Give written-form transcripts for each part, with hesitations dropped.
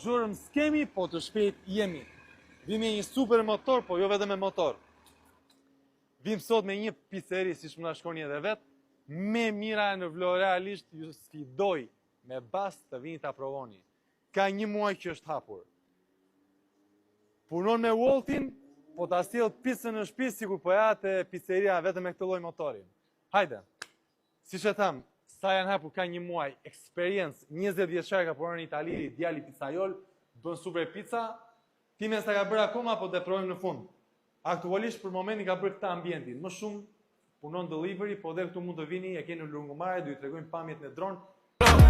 zhurmë s'kemi, po të shpejt jemi. Vim me një super motor, po jo vetëm me motor. Vim sot me një pizzeri, si shmë na shkoni edhe vetë, me mira në Vlorë, realisht ju sfidoj me bas të vini të aprovoni. Ka një muaj që është hapur. Punon me Woltin, po ta sjell pizzën në shtëpi sikur po ja te pizzeria vetëm me këtë lloj motori. Hajde. Siç e tham, sa janë hapur ka një muaj, eksperiencë, 20 vjeçar ka punuar në Itali, djali pizzaiol, bën super pizza. Ti më sa ka bërë akoma, po të provojmë në fund. Aktualisht për momentin ka bërë këtë ambientin. Më shumë punon delivery, po dhe këtu mund të vini, e keni në lungomare, do ju tregojmë pamjet në dron.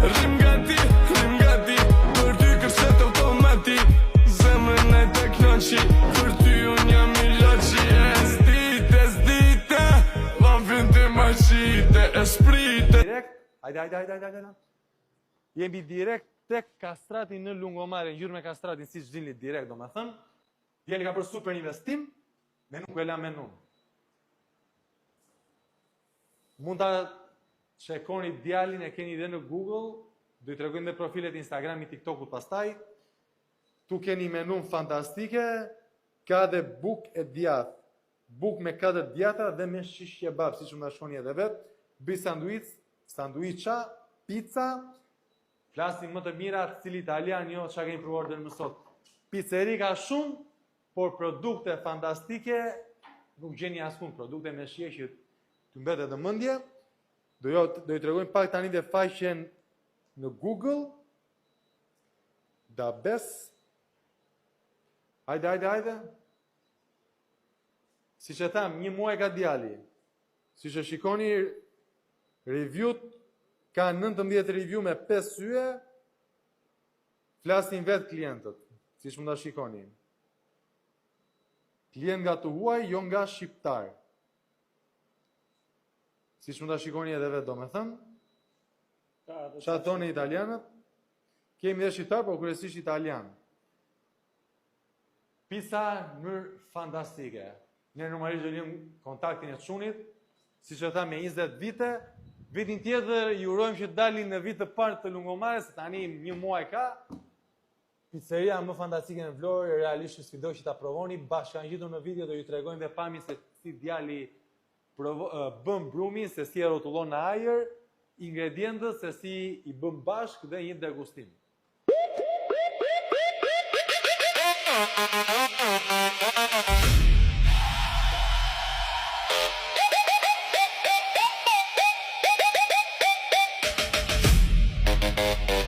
Rrim gati, për ty kërset automatik. Zemrën e të knaqi, për ty unë jam ilaci. Esdite, lavin të maqite, esprite. Direkt, hajde. Jemi direkt tek kastrati në lungomare, në gjyrë me kastratin, si që gjinli direkt, do me thënë. Djeli ka për super investim, me nuk e la me nun. Mund të shekoni djalin, e keni dhe në Google, do i tregojmë dhe profilet Instagram i TikTokut pastaj. Tu keni menun fantastike, ka dhe buk e djath. Buk me 4 djatha dhe me shish kebab, si që më shkoni edhe vetë. Bëj sanduiça, pizza, flasim më të mira cili italian, jo që keni provuar dhe më sot. Pizzeri ka shumë, por produkte fantastike, nuk gjeni askund, produkte me shije që të mbetet në mendje. Do i tregojmë pak tani dhe faqen në Google. Dabes. Hajde. Si që tham, një muaj ka djali. Si që shikoni review-t, ka 19 review me 5 syje, flasin vetë klientët, si që mund ta shikoni. Klient nga të huaj, jo nga shqiptar. Si që mund ta shikoni edhe vetë, do me thëmë. Qa tonë italianët, kemi dhe shqiptar, po kërësisht italianë. Pizza në fantastike. Ne normalisht do lëm kontaktin e çunit, siç e tham me 20 vite. Vitin tjetër ju urojmë që dalin në vit të parë të lungomares, tani një muaj ka. Pizzeria më fantastike në Vlorë, realisht ju sfidoj që ta provoni. Bashkangjitur në video do ju tregojmë dhe pamjen se si djali bën brumin, se si e rrotullon në ajër, ingredientët se si i bën bashkë dhe një degustim.